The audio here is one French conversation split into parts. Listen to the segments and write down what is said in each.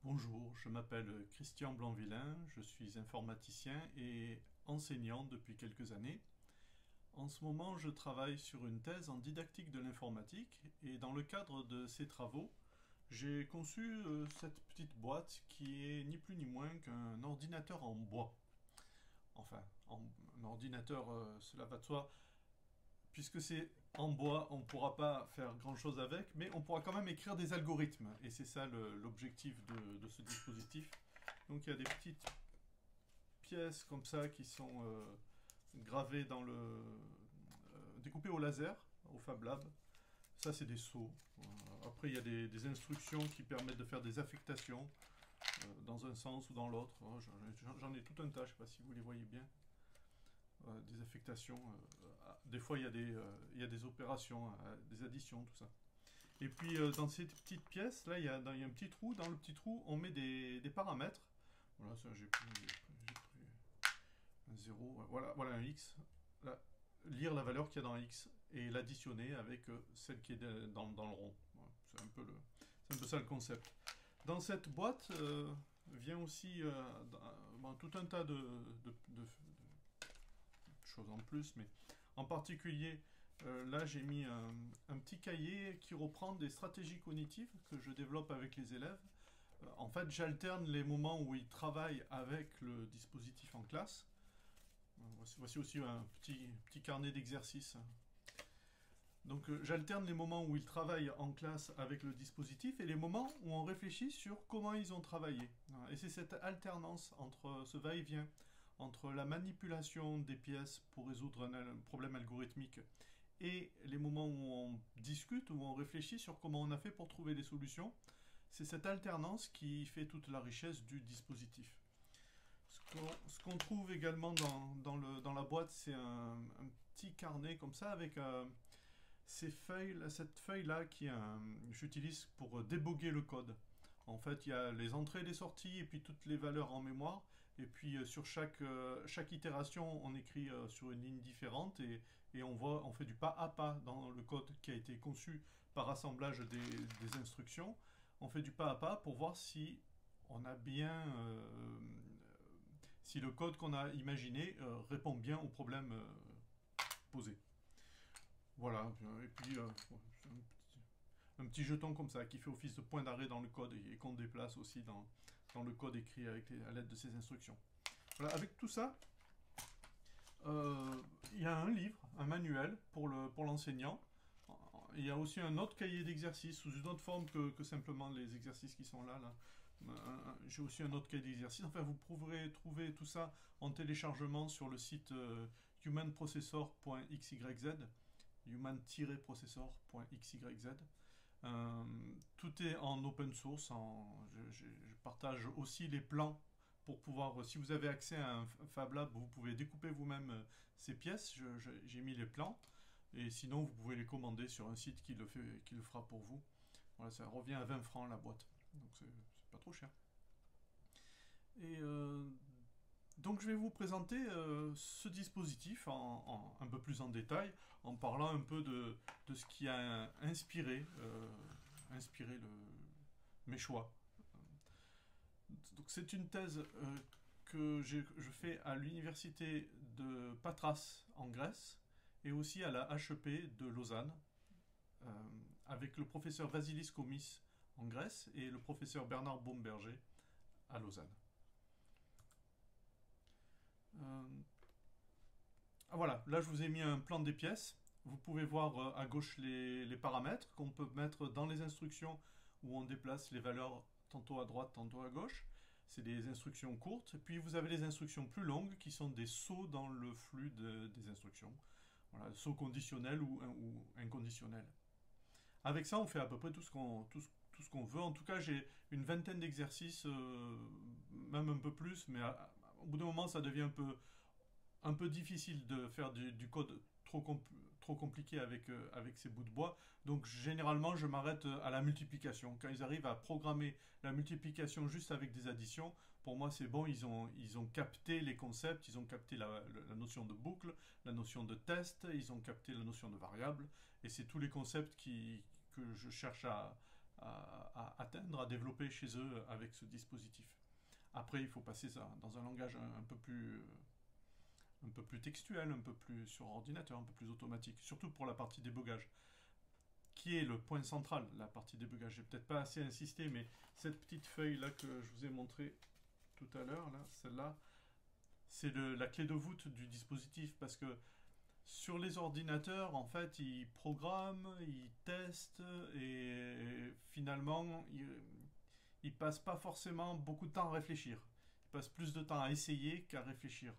Bonjour, je m'appelle Christian Blanvillain, je suis informaticien et enseignant depuis quelques années. En ce moment, je travaille sur une thèse en didactique de l'informatique et dans le cadre de ces travaux, j'ai conçu cette petite boîte qui est ni plus ni moins qu'un ordinateur en bois. Enfin, un ordinateur, cela va de soi, puisque c'est en bois, on ne pourra pas faire grand-chose avec, mais on pourra quand même écrire des algorithmes. Et c'est ça l'objectif de ce dispositif. Donc il y a des petites pièces comme ça qui sont gravées dans découpées au laser, au Fab Lab. Ça, c'est des seaux. Après, il y a des instructions qui permettent de faire des affectations dans un sens ou dans l'autre. Oh, j'en ai tout un tas, je ne sais pas si vous les voyez bien. Des affectations. Des fois, il y a des opérations, des additions, tout ça. Et puis, dans ces petites pièces, là, il y a un petit trou. Dans le petit trou, on met des paramètres. Voilà, ça, j'ai pris un 0. Voilà un X. Là, lire la valeur qu'il y a dans X et l'additionner avec celle qui est dans le rond. Voilà, c'est un peu ça le concept. Dans cette boîte vient aussi tout un tas de choses en plus, mais en particulier, là j'ai mis un petit cahier qui reprend des stratégies cognitives que je développe avec les élèves. En fait, j'alterne les moments où ils travaillent avec le dispositif en classe. Voici aussi un petit carnet d'exercices. Donc j'alterne les moments où ils travaillent en classe avec le dispositif et les moments où on réfléchit sur comment ils ont travaillé. Et c'est cette alternance entre ce va-et-vient, entre la manipulation des pièces pour résoudre un problème algorithmique et les moments où on discute, où on réfléchit sur comment on a fait pour trouver des solutions. C'est cette alternance qui fait toute la richesse du dispositif. Ce qu'on trouve également dans la boîte, c'est un petit carnet comme ça avec cette feuille-là qui j'utilise pour déboguer le code. En fait, il y a les entrées et les sorties et puis toutes les valeurs en mémoire. Et puis sur chaque itération, on écrit sur une ligne différente et on fait du pas à pas dans le code qui a été conçu par assemblage des instructions. On fait du pas à pas pour voir si on a bien, si le code qu'on a imaginé répond bien au problème posé. Voilà, et puis un petit jeton comme ça qui fait office de point d'arrêt dans le code et qu'on déplace aussi dans le code écrit à l'aide de ces instructions. Voilà, avec tout ça, il y a un livre, un manuel pour l'enseignant. Il y a aussi un autre cahier d'exercices sous une autre forme que simplement les exercices qui sont là. J'ai aussi un autre cahier d'exercices. Enfin, vous pourrez trouver tout ça en téléchargement sur le site humanprocessor.xyz, human-processor.xyz. Tout est en open source. Je partage aussi les plans pour pouvoir, si vous avez accès à un Fab Lab, vous pouvez découper vous-même ces pièces. J'ai mis les plans. Et sinon, vous pouvez les commander sur un site qui le fera pour vous. Voilà, ça revient à 20 francs la boîte. Donc c'est pas trop cher. Et donc je vais vous présenter ce dispositif un peu plus en détail, en parlant un peu de ce qui a inspiré mes choix. Donc c'est une thèse que je fais à l'université de Patras en Grèce et aussi à la HEP de Lausanne, euh, avec le professeur Vasilis Komis en Grèce et le professeur Bernard Baumberger à Lausanne. Euh, voilà, là je vous ai mis un plan des pièces. Vous pouvez voir à gauche les paramètres qu'on peut mettre dans les instructions où on déplace les valeurs tantôt à droite, tantôt à gauche. C'est des instructions courtes. Puis vous avez les instructions plus longues qui sont des sauts dans le flux des instructions. Voilà, sauts conditionnels ou inconditionnels. Avec ça, on fait à peu près tout ce qu'on veut. En tout cas, j'ai une vingtaine d'exercices, même un peu plus, mais au bout d'un moment, ça devient un peu difficile de faire du code trop compliqué avec ces bouts de bois. Donc généralement, je m'arrête à la multiplication. Quand ils arrivent à programmer la multiplication juste avec des additions, pour moi c'est bon, ils ont capté les concepts, ils ont capté la notion de boucle, la notion de test, ils ont capté la notion de variable, et c'est tous les concepts que je cherche atteindre, à développer chez eux avec ce dispositif. Après, il faut passer ça dans un langage un peu plus textuel, un peu plus sur ordinateur, un peu plus automatique, surtout pour la partie débogage, qui est le point central, la partie débogage. J'ai peut-être pas assez insisté, mais cette petite feuille-là que je vous ai montrée tout à l'heure, là, celle-là, c'est la clé de voûte du dispositif, parce que sur les ordinateurs, en fait, ils programment, ils testent, et finalement, ils passent pas forcément beaucoup de temps à réfléchir. Ils passent plus de temps à essayer qu'à réfléchir.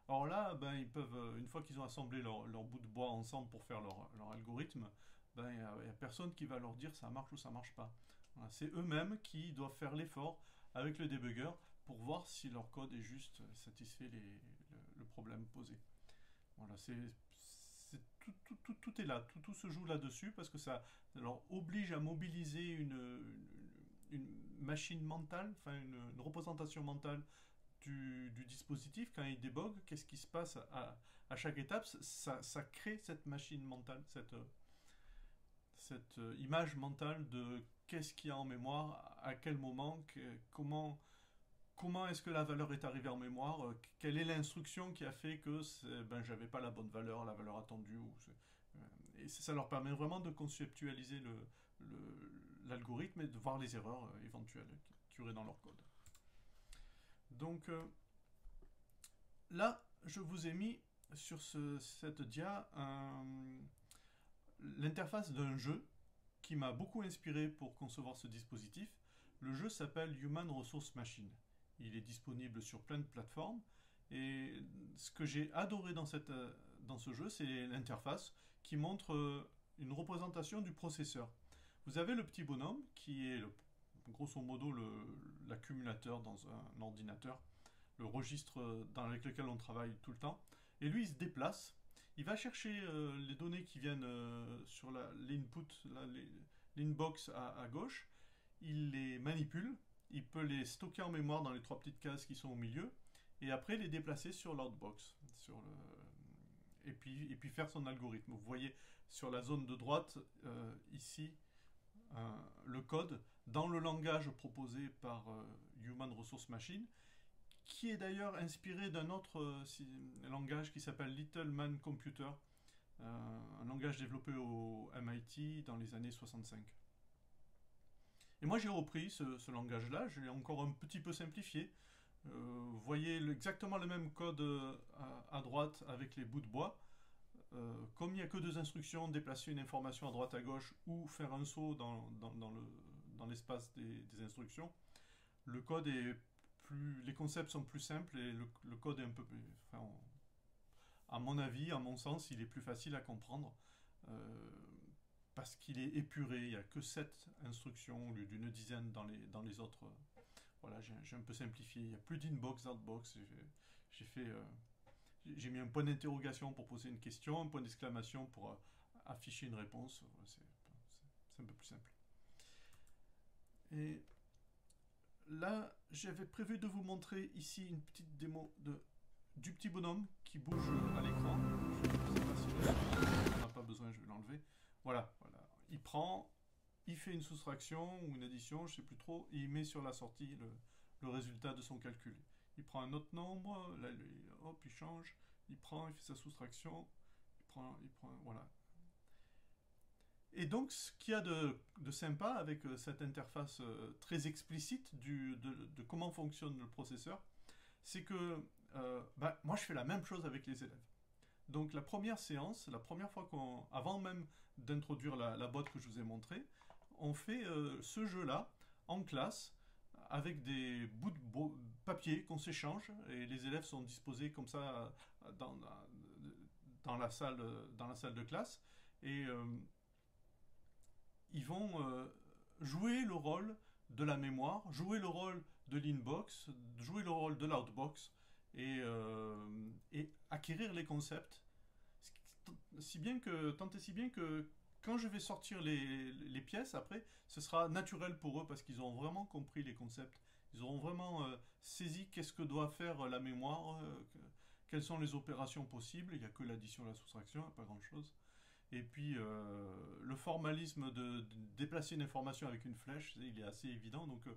Alors là, ben, ils peuvent, une fois qu'ils ont assemblé leur bout de bois ensemble pour faire leur algorithme, ben, il n'y a personne qui va leur dire ça marche ou ça marche pas. Voilà, c'est eux-mêmes qui doivent faire l'effort avec le debugger pour voir si leur code est juste satisfait le problème posé. Voilà, tout est là, tout se joue là-dessus parce que ça leur oblige à mobiliser une machine mentale, enfin une représentation mentale du dispositif. Quand il débogue, qu'est-ce qui se passe à chaque étape? Ça crée cette machine mentale, cette image mentale de qu'est-ce qu'il y a en mémoire, à quel moment, comment est-ce que la valeur est arrivée en mémoire, quelle est l'instruction qui a fait que ben, j'avais pas la bonne valeur, la valeur attendue. Et ça leur permet vraiment de conceptualiser l'algorithme et de voir les erreurs éventuelles qu'il y aurait dans leur code. Donc là, je vous ai mis sur cette dia l'interface d'un jeu qui m'a beaucoup inspiré pour concevoir ce dispositif. Le jeu s'appelle Human Resource Machine. Il est disponible sur plein de plateformes. Et ce que j'ai adoré dans ce jeu, c'est l'interface qui montre une représentation du processeur. Vous avez le petit bonhomme qui est grosso modo l'accumulateur dans un ordinateur, le registre avec lequel on travaille tout le temps. Et lui, il se déplace. Il va chercher les données qui viennent sur l'input, l'inbox à gauche. Il les manipule. Il peut les stocker en mémoire dans les 3 petites cases qui sont au milieu. Et après, les déplacer sur l'outbox. Et puis faire son algorithme. Vous voyez sur la zone de droite, ici, le code dans le langage proposé par Human Resource Machine, qui est d'ailleurs inspiré d'un autre langage qui s'appelle Little Man Computer, un langage développé au MIT dans les années 65. Et moi j'ai repris ce langage-là, je l'ai encore un petit peu simplifié. Vous voyez exactement le même code à droite avec les bouts de bois. Comme il n'y a que 2 instructions, déplacer une information à droite à gauche ou faire un saut dans l'espace des instructions, le code est les concepts sont plus simples et le code est un peu plus... Enfin, à mon avis, à mon sens, il est plus facile à comprendre parce qu'il est épuré. Il n'y a que 7 instructions au lieu d'une dizaine dans les autres. Voilà, j'ai un peu simplifié. Il n'y a plus d'inbox, outbox. J'ai mis un point d'interrogation pour poser une question, un point d'exclamation pour afficher une réponse. C'est un peu plus simple. Et là, j'avais prévu de vous montrer ici une petite démo du petit bonhomme qui bouge à l'écran. Je ne sais pas si on n'a pas besoin, je vais l'enlever. Voilà. Il prend, il fait une soustraction ou une addition, je ne sais plus trop, et il met sur la sortie le résultat de son calcul. Il prend un autre nombre, là, hop, il change, il fait sa soustraction, voilà. Et donc, ce qu'il y a de sympa avec cette interface très explicite de comment fonctionne le processeur, c'est que moi, je fais la même chose avec les élèves. Donc, la première séance, la première fois avant même d'introduire la boîte que je vous ai montrée, on fait ce jeu-là en classe avec des bouts de papier qu'on s'échange et les élèves sont disposés comme ça dans la salle de classe et ils vont jouer le rôle de la mémoire, jouer le rôle de l'inbox, jouer le rôle de l'outbox et acquérir les concepts. Tant et si bien que quand je vais sortir les pièces après, ce sera naturel pour eux parce qu'ils auront vraiment compris les concepts. Ils auront vraiment saisi qu'est-ce que doit faire la mémoire, quelles sont les opérations possibles. Il n'y a que l'addition et la soustraction, pas grand-chose. Et puis le formalisme de déplacer une information avec une flèche, il est assez évident. Donc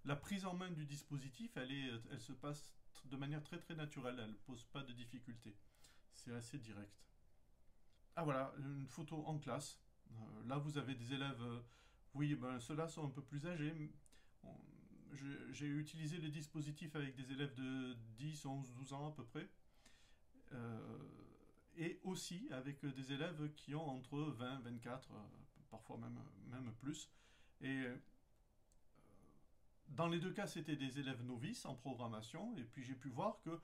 la prise en main du dispositif, elle se passe de manière très très naturelle, elle ne pose pas de difficulté. C'est assez direct. Ah voilà, une photo en classe. Là vous avez des élèves, oui, ben, ceux-là sont un peu plus âgés. On- J'ai utilisé les dispositifs avec des élèves de 10, 11, 12 ans à peu près. Euh, et aussi avec des élèves qui ont entre 20, 24, parfois même plus. Et dans les deux cas, c'était des élèves novices en programmation. Et puis j'ai pu voir que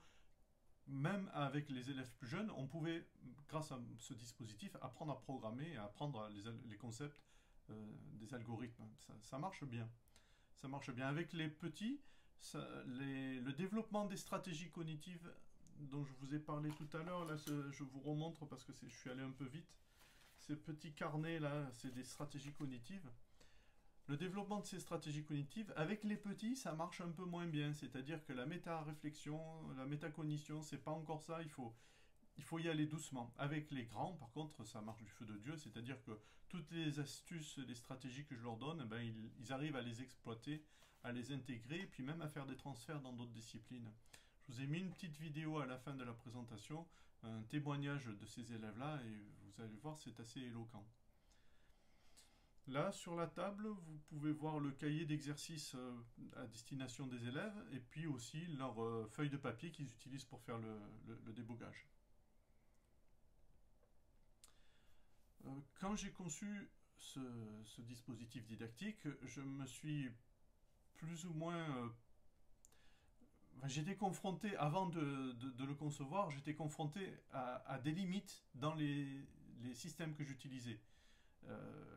même avec les élèves plus jeunes, on pouvait, grâce à ce dispositif, apprendre à programmer, à apprendre les concepts des algorithmes. Ça marche bien. Ça marche bien. Avec les petits, le développement des stratégies cognitives dont je vous ai parlé tout à l'heure, là, je vous remontre parce que je suis allé un peu vite. Ces petits carnets là, c'est des stratégies cognitives. Le développement de ces stratégies cognitives, avec les petits, ça marche un peu moins bien. C'est-à-dire que la méta-réflexion, la métacognition, c'est pas encore ça. Il faut y aller doucement. Avec les grands, par contre, ça marche du feu de Dieu. C'est-à-dire que toutes les astuces, les stratégies que je leur donne, ben, ils arrivent à les exploiter, à les intégrer, et puis même à faire des transferts dans d'autres disciplines. Je vous ai mis une petite vidéo à la fin de la présentation, un témoignage de ces élèves-là, et vous allez voir, c'est assez éloquent. Là, sur la table, vous pouvez voir le cahier d'exercice à destination des élèves, et puis aussi leur feuille de papier qu'ils utilisent pour faire le débogage. Quand j'ai conçu ce dispositif didactique, je me suis plus ou moins j'étais confronté, avant de le concevoir, j'étais confronté à des limites dans les systèmes que j'utilisais.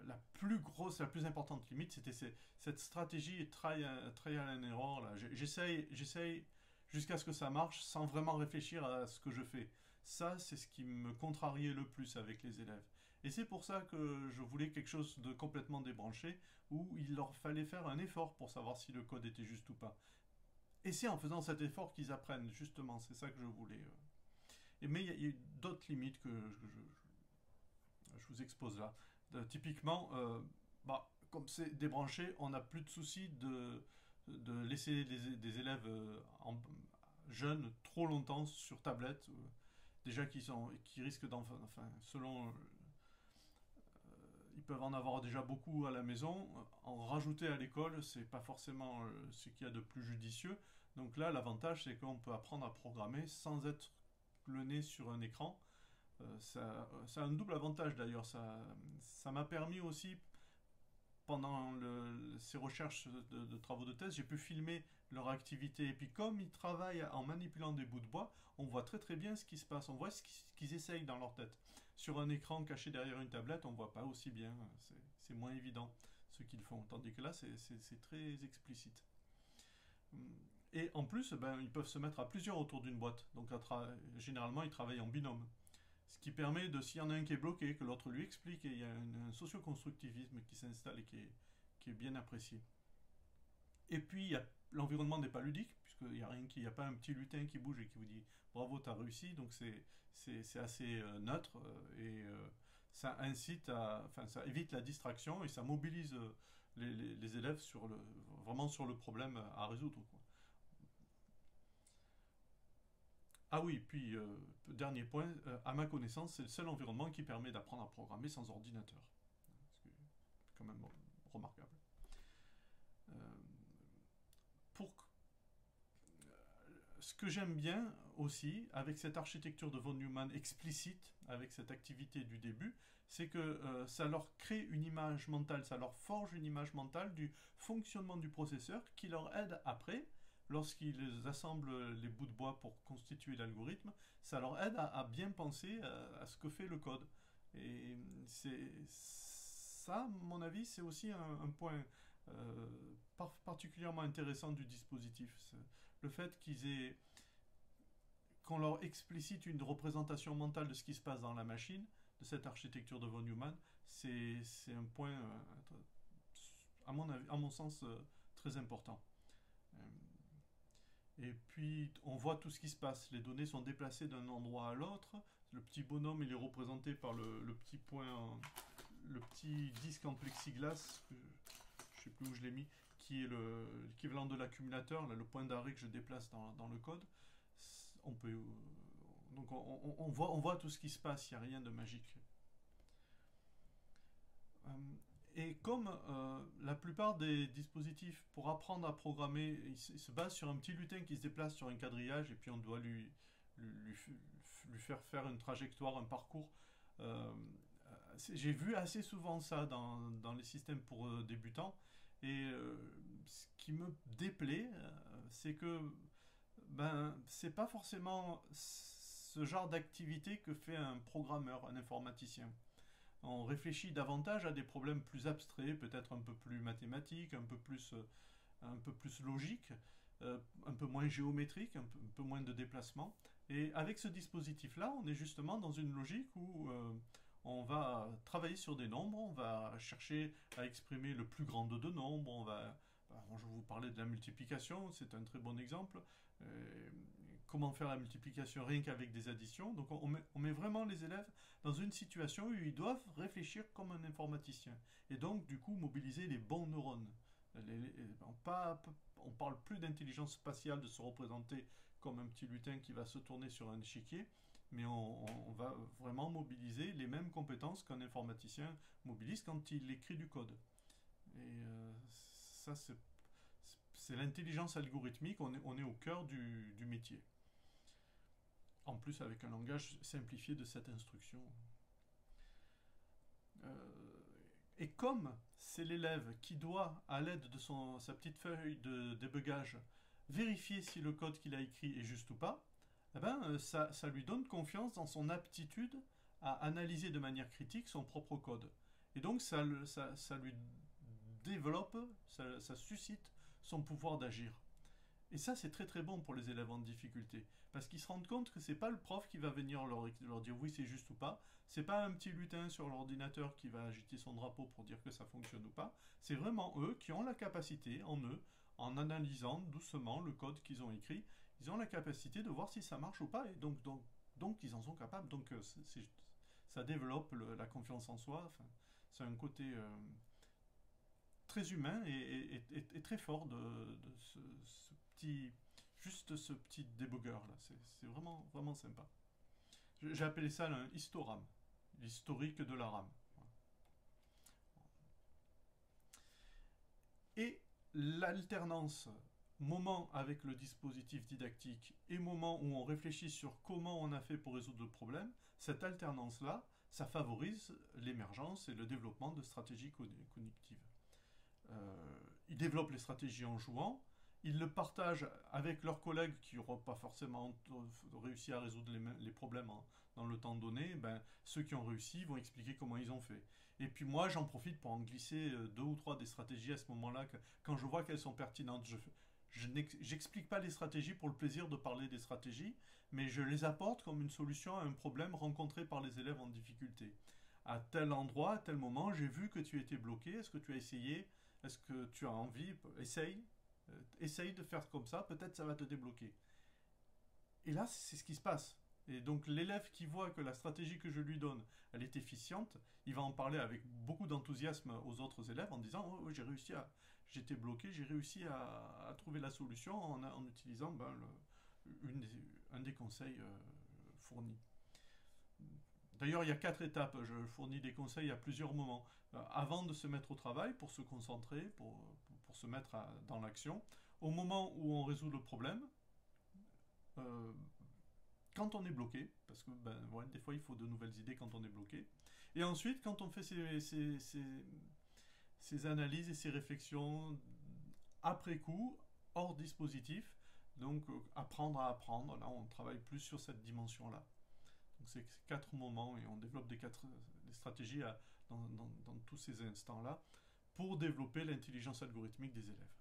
La plus grosse, la plus importante limite, c'était cette stratégie trial and error. Là. J'essaye jusqu'à ce que ça marche sans vraiment réfléchir à ce que je fais. Ça, c'est ce qui me contrariait le plus avec les élèves. Et c'est pour ça que je voulais quelque chose de complètement débranché, où il leur fallait faire un effort pour savoir si le code était juste ou pas. Et c'est en faisant cet effort qu'ils apprennent, justement, c'est ça que je voulais. Mais il y a d'autres limites que je vous expose là. Typiquement, comme c'est débranché, on n'a plus de souci de laisser des élèves jeunes trop longtemps sur tablette, déjà qui risquent enfin, selon ils peuvent en avoir déjà beaucoup à la maison. En rajouter à l'école, c'est pas forcément ce qu'il y a de plus judicieux. Donc là, l'avantage, c'est qu'on peut apprendre à programmer sans être le nez sur un écran. Ça a un double avantage d'ailleurs. Ça m'a permis aussi, pendant ces recherches de travaux de thèse, j'ai pu filmer leur activité. Et puis comme ils travaillent en manipulant des bouts de bois, on voit très très bien ce qui se passe. On voit ce qu'ils essayent dans leur tête. Sur un écran caché derrière une tablette, on ne voit pas aussi bien. C'est moins évident ce qu'ils font. Tandis que là, c'est très explicite. Et en plus, ben, ils peuvent se mettre à plusieurs autour d'une boîte. Donc généralement, ils travaillent en binôme. Ce qui permet de, s'il y en a un qui est bloqué, que l'autre lui explique, et il y a un socio-constructivisme qui s'installe et qui est bien apprécié. Et puis, l'environnement n'est pas ludique, puisqu'il n'y a pas un petit lutin qui bouge et qui vous dit bravo, t'as réussi. Donc c'est assez neutre et ça incite enfin, ça évite la distraction et ça mobilise les élèves vraiment sur le problème à résoudre, quoi. Ah oui, puis dernier point, à ma connaissance, c'est le seul environnement qui permet d'apprendre à programmer sans ordinateur. C'est quand même remarquable. Euh, pour Ce que j'aime bien aussi, avec cette architecture de von Neumann explicite, avec cette activité du début, c'est que ça leur crée une image mentale, ça leur forge une image mentale du fonctionnement du processeur qui leur aide après, lorsqu'ils assemblent les bouts de bois pour constituer l'algorithme, ça leur aide à bien penser à ce que fait le code. Et c'est ça, à mon avis, c'est aussi un point particulièrement intéressant du dispositif. Le fait qu'on leur explicite une représentation mentale de ce qui se passe dans la machine, de cette architecture de von Neumann, c'est un point, à mon sens, très important. Et puis, on voit tout ce qui se passe. Les données sont déplacées d'un endroit à l'autre. le petit bonhomme, il est représenté par le petit point, le petit disque en plexiglas, je ne sais plus où je l'ai mis, qui est l'équivalent de l'accumulateur, le point d'arrêt que je déplace dans le code. On peut, donc on voit tout ce qui se passe, il n'y a rien de magique. Et comme la plupart des dispositifs pour apprendre à programmer, ils se basent sur un petit lutin qui se déplace sur un quadrillage et puis on doit lui faire faire une trajectoire, un parcours. Euh, j'ai vu assez souvent ça dans les systèmes pour débutants. Et ce qui me déplaît, c'est que c'est pas forcément ce genre d'activité que fait un programmeur, un informaticien. On réfléchit davantage à des problèmes plus abstraits, peut-être un peu plus mathématiques, un peu plus logiques, un peu moins géométriques, un peu moins de déplacement. Et avec ce dispositif-là, on est justement dans une logique où on va travailler sur des nombres, on va chercher à exprimer le plus grand de deux nombres, je vais vous parler de la multiplication, c'est un très bon exemple. Comment faire la multiplication rien qu'avec des additions. Donc on met vraiment les élèves dans une situation où ils doivent réfléchir comme un informaticien. Et donc du coup mobiliser les bons neurones. On parle plus d'intelligence spatiale, de se représenter comme un petit lutin qui va se tourner sur un échiquier, mais on va vraiment mobiliser les mêmes compétences qu'un informaticien mobilise quand il écrit du code. Et ça, c'est l'intelligence algorithmique, on est au cœur du métier. En plus, avec un langage simplifié de cette instruction. Et comme c'est l'élève qui doit, à l'aide de sa petite feuille de débugage, vérifier si le code qu'il a écrit est juste ou pas, ça lui donne confiance dans son aptitude à analyser de manière critique son propre code. Et donc ça lui développe, ça suscite son pouvoir d'agir. Et ça, c'est très très bon pour les élèves en difficulté. Parce qu'ils se rendent compte que c'est pas le prof qui va venir leur dire oui, c'est juste ou pas. C'est pas un petit lutin sur l'ordinateur qui va agiter son drapeau pour dire que ça fonctionne ou pas. C'est vraiment eux qui ont la capacité, en eux, en analysant doucement le code qu'ils ont écrit, ils ont la capacité de voir si ça marche ou pas. Et donc ils en sont capables. Donc ça développe la confiance en soi. Enfin, c'est un côté très humain et très fort de ce petit débugger là. C'est vraiment, vraiment sympa. J'ai appelé ça un historam, l'historique de la RAM. Et l'alternance moment avec le dispositif didactique et moment où on réfléchit sur comment on a fait pour résoudre le problème, cette alternance-là, ça favorise l'émergence et le développement de stratégies cognitives. Ils développent les stratégies en jouant, ils le partagent avec leurs collègues qui n'auront pas forcément réussi à résoudre les problèmes dans le temps donné. Ceux qui ont réussi vont expliquer comment ils ont fait. Et puis moi, j'en profite pour en glisser 2 ou 3 des stratégies à ce moment-là. Quand je vois qu'elles sont pertinentes, je n'explique pas les stratégies pour le plaisir de parler des stratégies, mais je les apporte comme une solution à un problème rencontré par les élèves en difficulté. À tel endroit, à tel moment, j'ai vu que tu étais bloqué. Est-ce que tu as essayé? Est-ce que tu as envie? Essaye de faire comme ça, peut-être ça va te débloquer. Et là, c'est ce qui se passe. Et donc l'élève qui voit que la stratégie que je lui donne, elle est efficiente, il va en parler avec beaucoup d'enthousiasme aux autres élèves en disant oh, j'étais bloqué, j'ai réussi à trouver la solution en utilisant un des conseils fournis. D'ailleurs, il y a 4 étapes. Je fournis des conseils à plusieurs moments. Avant de se mettre au travail, pour se concentrer, pour se mettre dans l'action. Au moment où on résout le problème. Quand on est bloqué, parce que des fois il faut de nouvelles idées quand on est bloqué. Et ensuite, quand on fait ces analyses et ces réflexions après coup, hors dispositif, donc apprendre à apprendre, là on travaille plus sur cette dimension-là. Donc c'est 4 moments et on développe des stratégies dans tous ces instants-là pour développer l'intelligence algorithmique des élèves.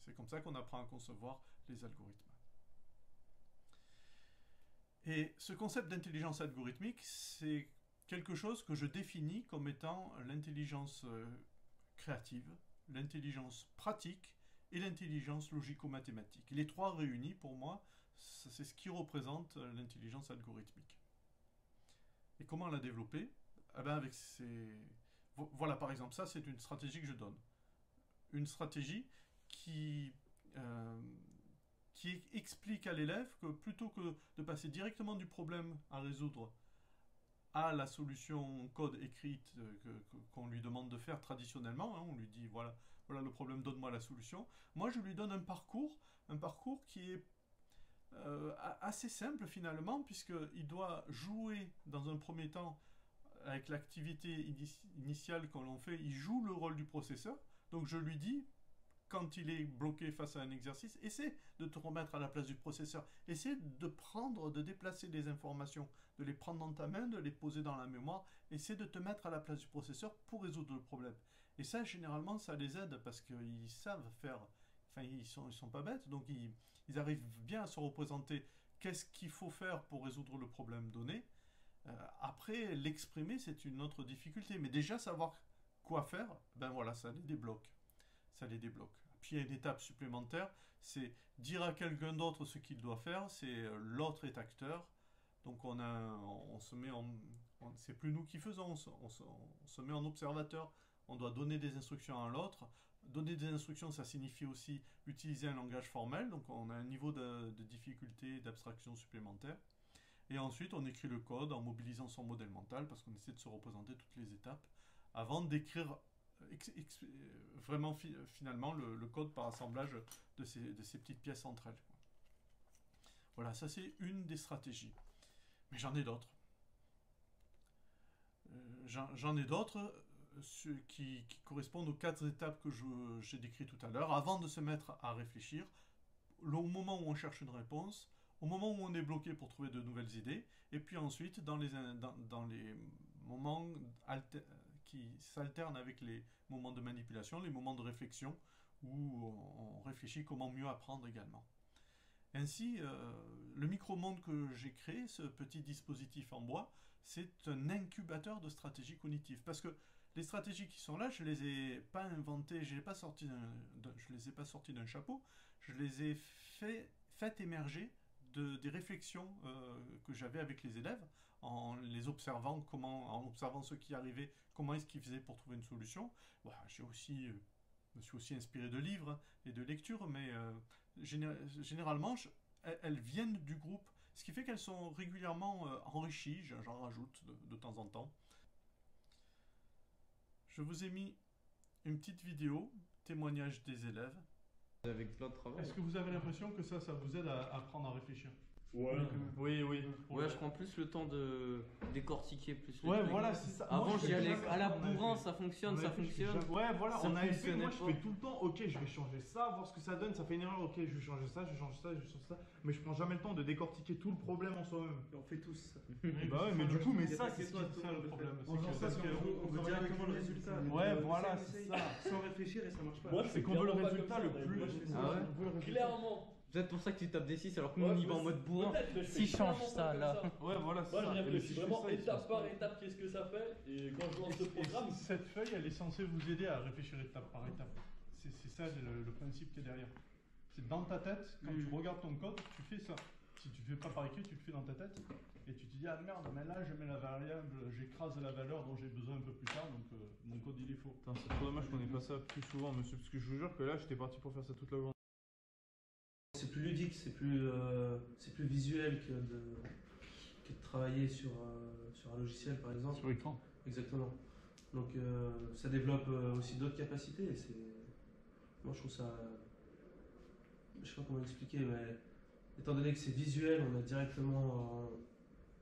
C'est comme ça qu'on apprend à concevoir les algorithmes. Et ce concept d'intelligence algorithmique, c'est quelque chose que je définis comme étant l'intelligence créative, l'intelligence pratique et l'intelligence logico-mathématique. Les 3 réunis, pour moi, c'est ce qui représente l'intelligence algorithmique. Et comment la développer? Eh ben avec voilà, par exemple, ça c'est une stratégie que je donne. Une stratégie qui, euh, qui explique à l'élève que plutôt que de passer directement du problème à résoudre à la solution code écrite qu'on lui demande de faire traditionnellement, hein, on lui dit voilà, voilà le problème, donne-moi la solution. Moi je lui donne un parcours qui est assez simple finalement, puisqu'il doit jouer dans un premier temps avec l'activité initiale qu'on l'on fait, il joue le rôle du processeur. Donc je lui dis, quand il est bloqué face à un exercice, essaie de te remettre à la place du processeur. Essaie de déplacer des informations, de les prendre dans ta main, de les poser dans la mémoire. Essaie de te mettre à la place du processeur pour résoudre le problème. Et ça, généralement, ça les aide parce qu'ils savent faire. Enfin, ils sont pas bêtes, donc ils arrivent bien à se représenter qu'est-ce qu'il faut faire pour résoudre le problème donné. Après, l'exprimer, c'est une autre difficulté. Mais déjà, savoir quoi faire, ben voilà, ça les débloque. Ça les débloque. Puis il y a une étape supplémentaire, c'est dire à quelqu'un d'autre ce qu'il doit faire, c'est l'autre est acteur. Donc on se met c'est plus nous qui faisons, on se met en observateur, on doit donner des instructions à l'autre. Donner des instructions, ça signifie aussi utiliser un langage formel, donc on a un niveau de difficulté, d'abstraction supplémentaire. Et ensuite, on écrit le code en mobilisant son modèle mental, parce qu'on essaie de se représenter toutes les étapes, avant d'écrire vraiment finalement le code par assemblage de ces petites pièces entre elles. Voilà, ça c'est une des stratégies. Mais j'en ai d'autres. J'en ai d'autres qui correspondent aux 4 étapes que j'ai décrites tout à l'heure, avant de se mettre à réfléchir, au moment où on cherche une réponse, au moment où on est bloqué pour trouver de nouvelles idées, et puis ensuite dans les moments qui s'alternent avec les moments de manipulation, les moments de réflexion, où on réfléchit comment mieux apprendre également. Ainsi, le micro-monde que j'ai créé, ce petit dispositif en bois, c'est un incubateur de stratégies cognitives. Parce que les stratégies qui sont là, je ne les ai pas inventées, je ne les ai pas sorties d'un chapeau, je les ai faites émerger des réflexions que j'avais avec les élèves, en les observant, en observant ce qui arrivait, comment est-ce qu'ils faisaient pour trouver une solution. Voilà, je me suis aussi inspiré de livres et de lectures, mais généralement, elles viennent du groupe, ce qui fait qu'elles sont régulièrement enrichies, j'en rajoute de temps en temps. Je vous ai mis une petite vidéo, témoignage des élèves. Avec plein de travail. Est-ce que vous avez l'impression que ça vous aide à apprendre à réfléchir? Ouais. Oui. Ouais, je prends plus le temps de décortiquer plus le Ouais, truc. voilà, c'est ça. Avant, Moi, j'y allais jamais à la ça, bourrin, ça fonctionne. Ouais, voilà, Ça on a fait, fonctionnait moi je pas. fais tout le temps, ok, je vais changer ça, voir ce que ça donne, ça fait une erreur, ok, je vais changer ça, mais je prends jamais le temps de décortiquer tout le problème en soi-même. On fait tous ça. Bah ouais, mais du coup, mais ça, c'est ça le problème. On veut directement le résultat. Ouais, voilà, c'est ça. Sans réfléchir et ça marche pas. Moi, C'est qu'on veut le résultat le plus. Ah ouais? Clairement. Peut-être pour ça que tu tapes des 6 alors que nous on y va en mode bourrin. Si je change ça là. Ouais, voilà, c'est Moi, ça. je réfléchis Si je fais vraiment ça, il se étape passe par pas. étape, qu'est-ce que ça fait. Et quand je lance ce programme, Cette feuille, elle est censée vous aider à réfléchir étape par étape. C'est ça le principe qui est derrière. C'est dans ta tête, quand tu regardes ton code, tu fais ça. Si tu ne fais pas par écrit, tu le fais dans ta tête. Et tu te dis, ah merde, mais là je mets la variable, j'écrase la valeur dont j'ai besoin un peu plus tard, donc mon code il est faux. Putain, c'est trop dommage qu'on ait pas ça plus souvent, monsieur, parce que je vous jure que là, j'étais parti pour faire ça toute la journée. C'est plus ludique, c'est plus visuel que de travailler sur un logiciel par exemple. Sur écran. Exactement. Donc ça développe aussi d'autres capacités. Et moi je trouve ça. Je sais pas comment expliquer, mais étant donné que c'est visuel, on a directement.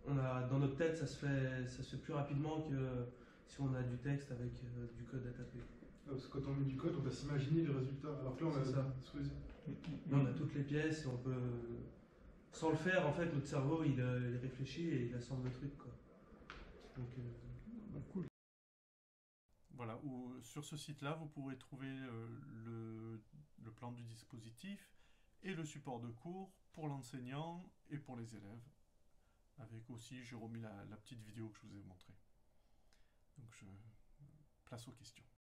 Dans notre tête, ça se fait plus rapidement que si on a du texte avec du code à taper. Parce que quand on met du code, on va s'imaginer le résultat. Alors que là, on a C'est ça. sous les yeux. Là, on a toutes les pièces et on peut. Sans le faire, en fait, notre cerveau il réfléchit et il assemble le truc. Quoi. Donc, Cool. Voilà, sur ce site-là, vous pourrez trouver le plan du dispositif et le support de cours pour l'enseignant et pour les élèves. Avec aussi, j'ai remis la petite vidéo que je vous ai montrée. Donc, place aux questions.